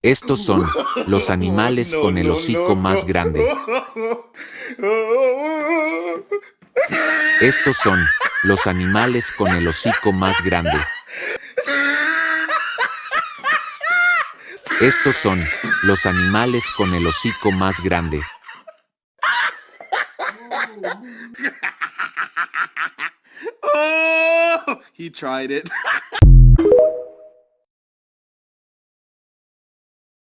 Estos son los animales con el hocico más grande. Estos son los animales con el hocico más grande. Estos son los animales con el hocico más grande. Oh, he tried it.